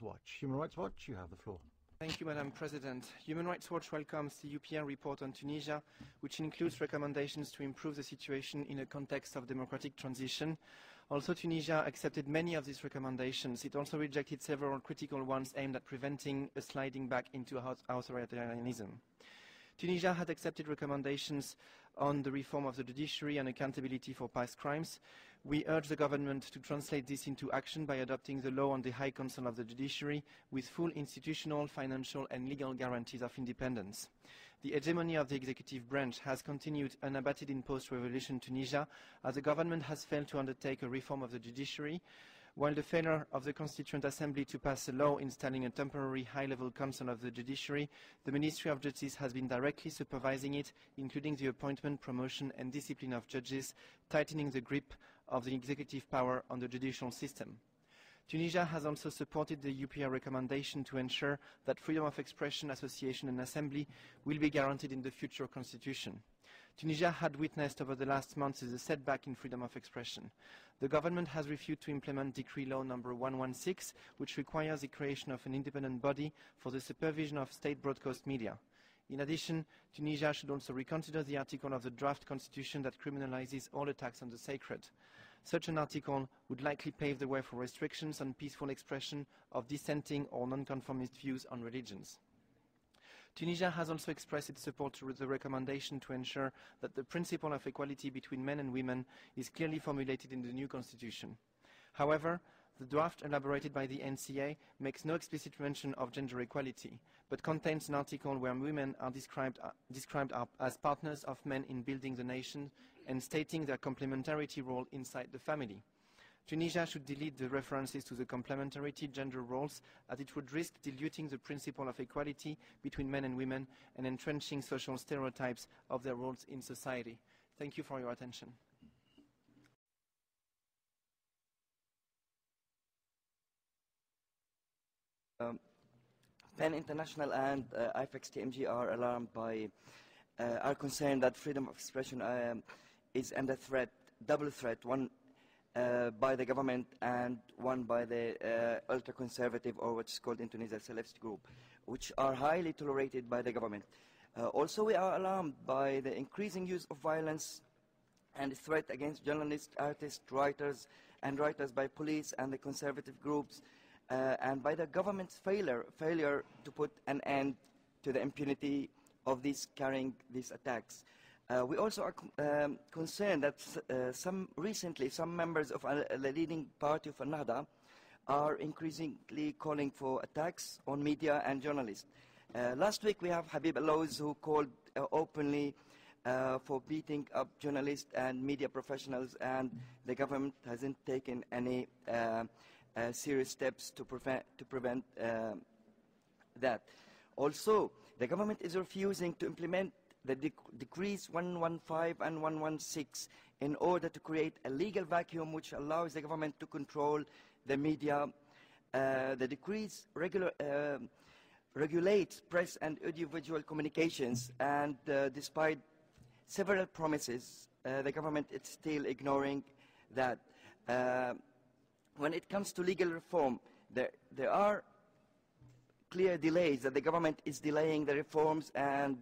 Rights Watch. Human Rights Watch, you have the floor. Thank you, Madam President. Human Rights Watch welcomes the UPR report on Tunisia, which includes recommendations to improve the situation in a context of democratic transition. Also, Tunisia accepted many of these recommendations. It also rejected several critical ones aimed at preventing a sliding back into authoritarianism. Tunisia had accepted recommendations on the reform of the judiciary and accountability for past crimes. We urge the government to translate this into action by adopting the law on the High Council of the Judiciary with full institutional, financial and legal guarantees of independence. The hegemony of the executive branch has continued unabated in post-revolution Tunisia, as the government has failed to undertake a reform of the judiciary, while the failure of the Constituent Assembly to pass a law installing a temporary high-level council of the judiciary, the Ministry of Justice has been directly supervising it, including the appointment, promotion and discipline of judges, tightening the grip of the executive power on the judicial system. Tunisia has also supported the UPR recommendation to ensure that freedom of expression, association and assembly will be guaranteed in the future constitution. Tunisia had witnessed over the last months a setback in freedom of expression. The government has refused to implement Decree Law number 116, which requires the creation of an independent body for the supervision of state broadcast media. In addition, Tunisia should also reconsider the article of the draft constitution that criminalizes all attacks on the sacred. Such an article would likely pave the way for restrictions on peaceful expression of dissenting or nonconformist views on religions. Tunisia has also expressed its support to the recommendation to ensure that the principle of equality between men and women is clearly formulated in the new constitution. However, the draft elaborated by the NCA makes no explicit mention of gender equality, but contains an article where women are described as partners of men in building the nation and stating their complementarity role inside the family. Tunisia should delete the references to the complementarity gender roles, as it would risk diluting the principle of equality between men and women and entrenching social stereotypes of their roles in society. Thank you for your attention. PEN International and IFEX-TMG are alarmed are concerned that freedom of expression is under threat, double threat, one by the government and one by the ultra-conservative, or what's called in Tunisia Salafist group, which are highly tolerated by the government. Also, we are alarmed by the increasing use of violence and threat against journalists, artists, writers by police and the conservative groups, and by the government's failure to put an end to the impunity of these carrying these attacks. We also are concerned that recently some members of the leading party of Al-Nahda are increasingly calling for attacks on media and journalists. Last week we have Habib Allouz, who called openly for beating up journalists and media professionals, and the government hasn't taken any serious steps to prevent that. Also, the government is refusing to implement the decrees 115 and 116 in order to create a legal vacuum which allows the government to control the media. The decrees regulate press and audiovisual communications, and despite several promises, the government is still ignoring that. When it comes to legal reform, there are clear delays, that the government is delaying the reforms, and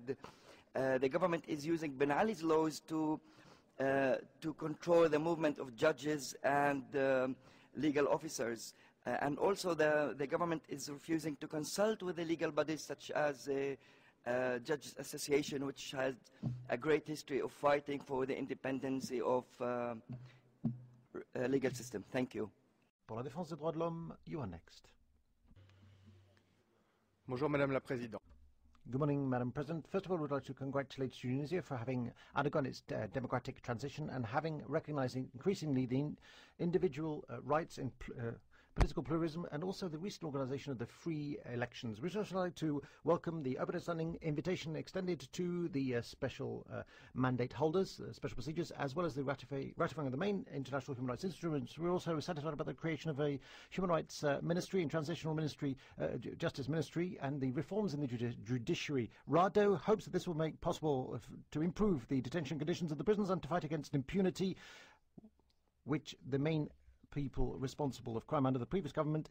the government is using Ben Ali's laws to control the movement of judges and legal officers. And also the government is refusing to consult with the legal bodies such as the Judges Association, which has a great history of fighting for the independence of legal system. Thank you. Pour la défense des droits de l'homme, you are next. Bonjour Madame la Présidente. Good morning, Madam President. First of all, we'd like to congratulate Tunisia for having undergone its democratic transition and having recognizing increasingly the individual rights in political pluralism, and also the recent organization of the free elections. We'd also like to welcome the open and standing invitation extended to the special mandate holders, special procedures, as well as the ratifying of the main international human rights instruments. We're also satisfied about the creation of a human rights ministry and transitional ministry, justice ministry, and the reforms in the judiciary. RADO hopes that this will make possible to improve the detention conditions of the prisons and to fight against impunity, which the main people responsible of crime under the previous government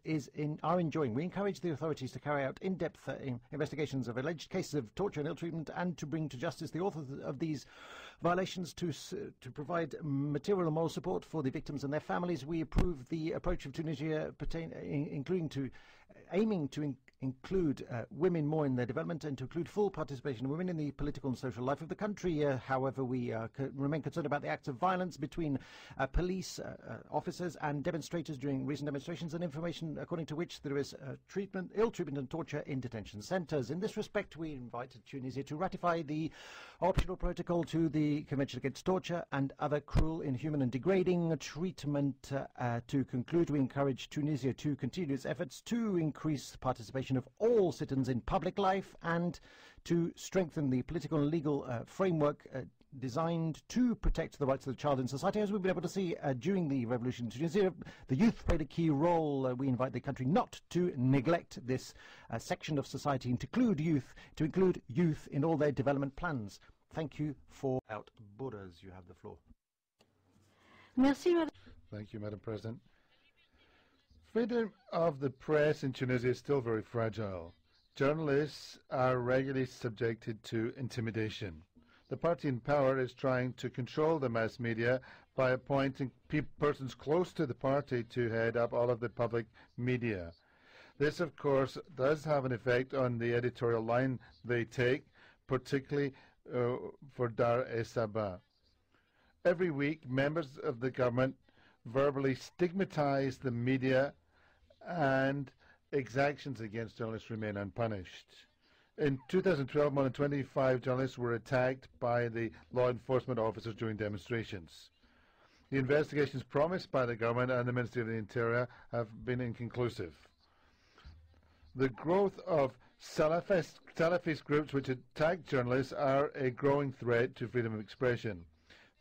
are enjoying. We encourage the authorities to carry out in-depth investigations of alleged cases of torture and ill treatment, and to bring to justice the authors of these violations, to provide material and moral support for the victims and their families. We approve the approach of Tunisia aiming to include women more in their development, and to include full participation of women in the political and social life of the country. However, we remain concerned about the acts of violence between police officers and demonstrators during recent demonstrations, and information according to which there is ill treatment and torture in detention centres. In this respect, we invite Tunisia to ratify the optional protocol to the Convention Against Torture and Other Cruel, Inhuman and Degrading Treatment. To conclude, we encourage Tunisia to continue its efforts to increase participation of all citizens in public life, and to strengthen the political and legal framework designed to protect the rights of the child in society. As we've been able to see during the revolution in Tunisia, the youth played a key role. We invite the country not to neglect this section of society, and to include youth in all their development plans. Thank you for Out Borders. You have the floor. Merci, Madame. Thank you, Madam President. Freedom of the press in Tunisia is still very fragile. Journalists are regularly subjected to intimidation. The party in power is trying to control the mass media by appointing persons close to the party to head up all of the public media. This, of course, does have an effect on the editorial line they take, particularly for Dar es Sabah. Every week, members of the government verbally stigmatize the media, and exactions against journalists remain unpunished. In 2012, more than 25 journalists were attacked by the law enforcement officers during demonstrations. The investigations promised by the government and the Ministry of the Interior have been inconclusive. The growth of Salafist groups which attack journalists are a growing threat to freedom of expression.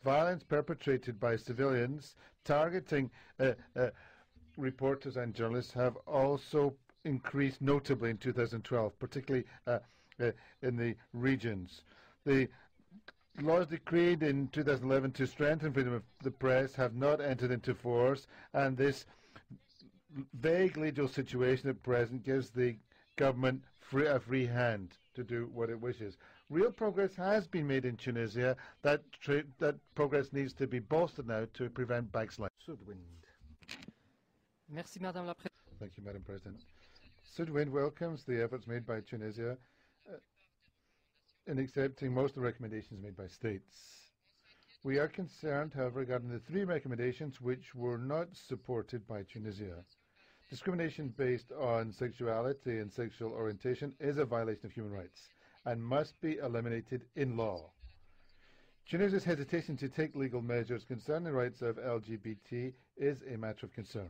Violence perpetrated by civilians targeting reporters and journalists have also increased notably in 2012, particularly in the regions. The laws decreed in 2011 to strengthen freedom of the press have not entered into force, and this vague legal situation at present gives the government a free hand to do what it wishes. Real progress has been made in Tunisia. That progress needs to be bolstered now to prevent backsliding. Merci, Madame la Présidente. Thank you, Madam President. Sudwind welcomes the efforts made by Tunisia in accepting most of the recommendations made by states. We are concerned, however, regarding the 3 recommendations which were not supported by Tunisia. Discrimination based on sexuality and sexual orientation is a violation of human rights and must be eliminated in law. Tunisia's hesitation to take legal measures concerning the rights of LGBT is a matter of concern.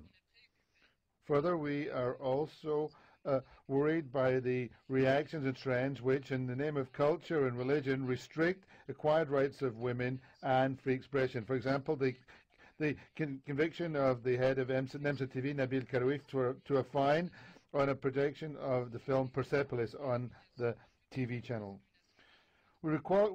Further, we are also worried by the reactions and trends which, in the name of culture and religion, restrict acquired rights of women and free expression. For example, the conviction of the head of NEMSA TV, Nabil Karouf, to a fine on a projection of the film Persepolis on the TV channel. We call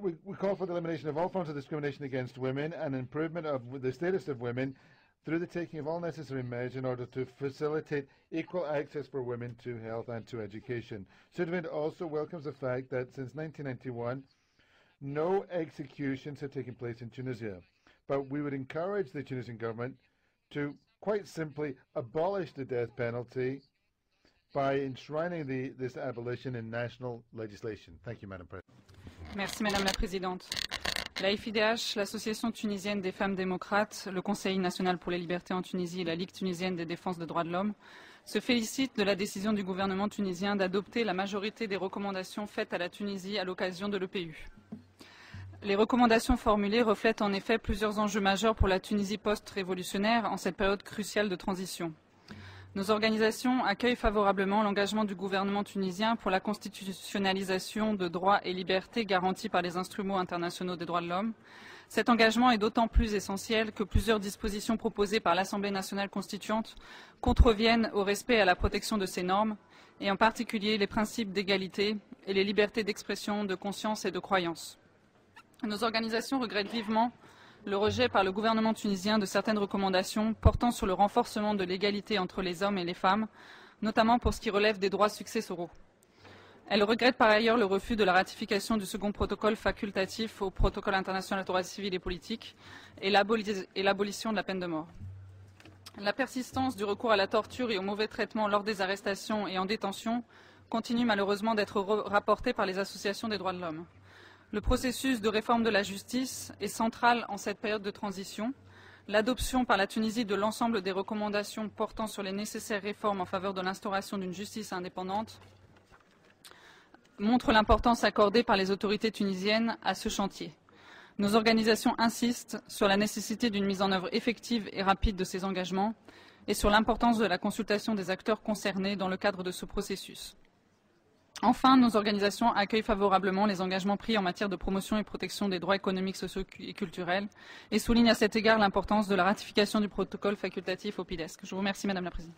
for the elimination of all forms of discrimination against women and improvement of the status of women through the taking of all necessary measures in order to facilitate equal access for women to health and to education. Sudwind also welcomes the fact that since 1991, no executions have taken place in Tunisia. But we would encourage the Tunisian government to quite simply abolish the death penalty by enshrining this abolition in national legislation. Thank you, Madam President. Merci, Madame la Présidente. La FIDH, l'Association tunisienne des femmes démocrates, le Conseil national pour les libertés en Tunisie et la Ligue tunisienne des défenses des droits de l'homme se félicitent de la décision du gouvernement tunisien d'adopter la majorité des recommandations faites à la Tunisie à l'occasion de l'EPU. Les recommandations formulées reflètent en effet plusieurs enjeux majeurs pour la Tunisie post-révolutionnaire en cette période cruciale de transition. Nos organisations accueillent favorablement l'engagement du gouvernement tunisien pour la constitutionnalisation de droits et libertés garantis par les instruments internationaux des droits de l'homme. Cet engagement est d'autant plus essentiel que plusieurs dispositions proposées par l'Assemblée nationale constituante contreviennent au respect et à la protection de ces normes, et en particulier les principes d'égalité et les libertés d'expression, de conscience et de croyance. Nos organisations regrettent vivement le rejet par le gouvernement tunisien de certaines recommandations portant sur le renforcement de l'égalité entre les hommes et les femmes, notamment pour ce qui relève des droits successoraux. Elle regrette par ailleurs le refus de la ratification du second protocole facultatif au protocole international des droits civils et politiques et l'abolition de la peine de mort. La persistance du recours à la torture et au mauvais traitement lors des arrestations et en détention continue malheureusement d'être rapportée par les associations des droits de l'homme. Le processus de réforme de la justice est central en cette période de transition. L'adoption par la Tunisie de l'ensemble des recommandations portant sur les nécessaires réformes en faveur de l'instauration d'une justice indépendante montre l'importance accordée par les autorités tunisiennes à ce chantier. Nos organisations insistent sur la nécessité d'une mise en œuvre effective et rapide de ces engagements et sur l'importance de la consultation des acteurs concernés dans le cadre de ce processus. Enfin, nos organisations accueillent favorablement les engagements pris en matière de promotion et protection des droits économiques, sociaux et culturels et soulignent à cet égard l'importance de la ratification du protocole facultatif au PIDESC. Je vous remercie, Madame la Présidente.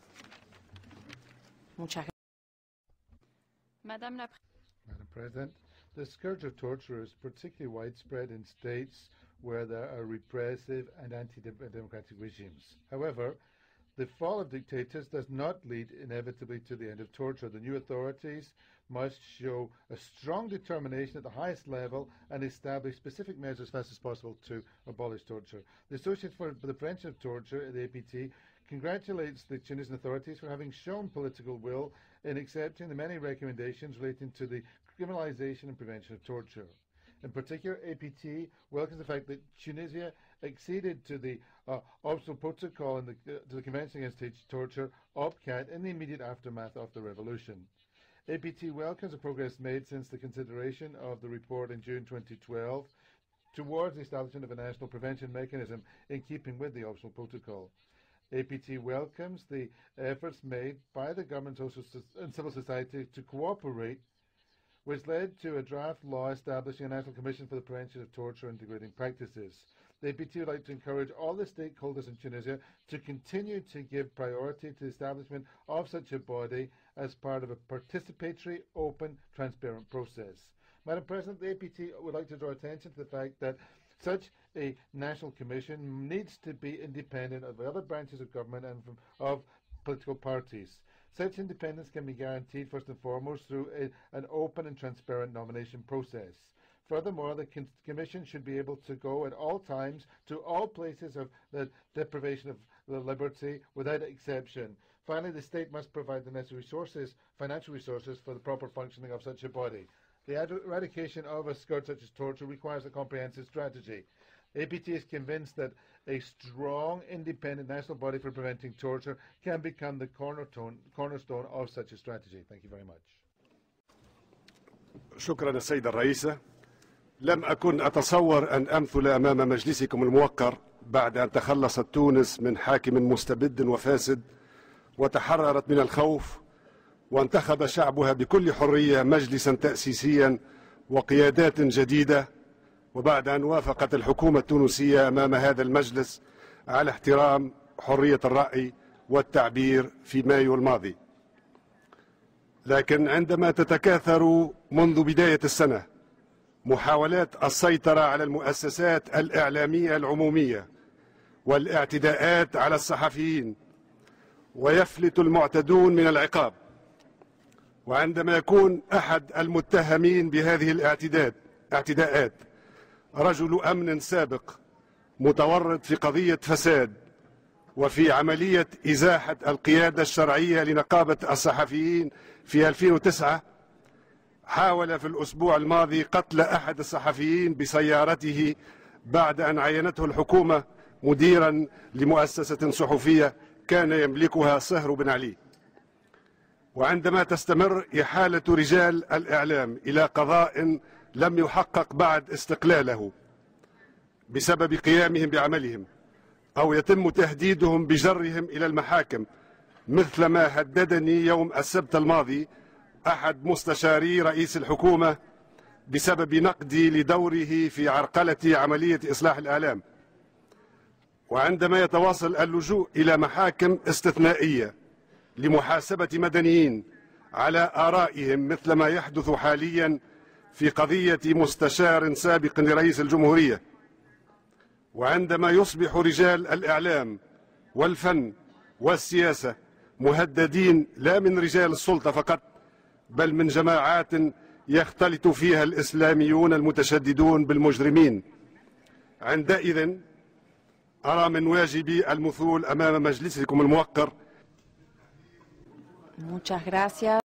Madame President, the scourge of torture is particularly widespread in states where there are repressive and anti-democratic regimes. However, the fall of dictators does not lead inevitably to the end of torture. The new authorities must show a strong determination at the highest level and establish specific measures as fast as possible to abolish torture. The Association for the Prevention of Torture, the APT, congratulates the Tunisian authorities for having shown political will in accepting the many recommendations relating to the criminalization and prevention of torture. In particular, APT welcomes the fact that Tunisia acceded to the Optional Protocol and to the Convention Against Torture, OPCAT, in the immediate aftermath of the revolution. APT welcomes the progress made since the consideration of the report in June 2012 towards the establishment of a national prevention mechanism in keeping with the Optional Protocol. APT welcomes the efforts made by the government and civil society to cooperate, which led to a draft law establishing a National Commission for the Prevention of Torture and Degrading Practices. The APT would like to encourage all the stakeholders in Tunisia to continue to give priority to the establishment of such a body as part of a participatory, open, transparent process. Madam President, the APT would like to draw attention to the fact that such a national commission needs to be independent of the other branches of government and of political parties. Such independence can be guaranteed first and foremost through an open and transparent nomination process. Furthermore, the Commission should be able to go at all times to all places of the deprivation of the liberty without exception. Finally, the state must provide the necessary resources, financial resources, for the proper functioning of such a body. The eradication of a scourge such as torture requires a comprehensive strategy. APT is convinced that a strong, independent national body for preventing torture can become the cornerstone of such a strategy. Thank you very much. شكرا السيدة الرئيسة. لم أكن أتصور أن أمثل أمام مجلسكم الموقر بعد أن تخلصت تونس من حاكم مستبد وفاسد وتحررت من الخوف وانتخب شعبها بكل حرية مجلسا تأسيسيا وقيادات جديدة، وبعد أن وافقت الحكومة التونسية أمام هذا المجلس على احترام حرية الرأي والتعبير في مايو الماضي. لكن عندما تتكاثر منذ بداية السنة محاولات السيطرة على المؤسسات الإعلامية العمومية والاعتداءات على الصحفيين ويفلت المعتدون من العقاب، وعندما يكون أحد المتهمين بهذه الاعتداءات رجل أمن سابق متورط في قضية فساد وفي عملية إزاحة القيادة الشرعية لنقابة الصحفيين في 2009، حاول في الأسبوع الماضي قتل أحد الصحفيين بسيارته بعد أن عينته الحكومة مديرا لمؤسسة صحفية كان يملكها صهر بن علي. وعندما تستمر إحالة رجال الإعلام إلى قضاء لم يحقق بعد استقلاله بسبب قيامهم بعملهم، أو يتم تهديدهم بجرهم إلى المحاكم مثلما هددني يوم السبت الماضي أحد مستشاري رئيس الحكومة بسبب نقدي لدوره في عرقلة عملية إصلاح الإعلام، وعندما يتواصل اللجوء إلى محاكم استثنائية لمحاسبة مدنيين على آرائهم مثل ما يحدث حاليا في قضية مستشار سابق لرئيس الجمهورية، وعندما يصبح رجال الإعلام والفن والسياسة مهددين لا من رجال السلطة فقط بل من جماعات يختلط فيها الإسلاميون المتشددون بالمجرمين، عندئذ أرى من واجبي المثول أمام مجلسكم الموقر.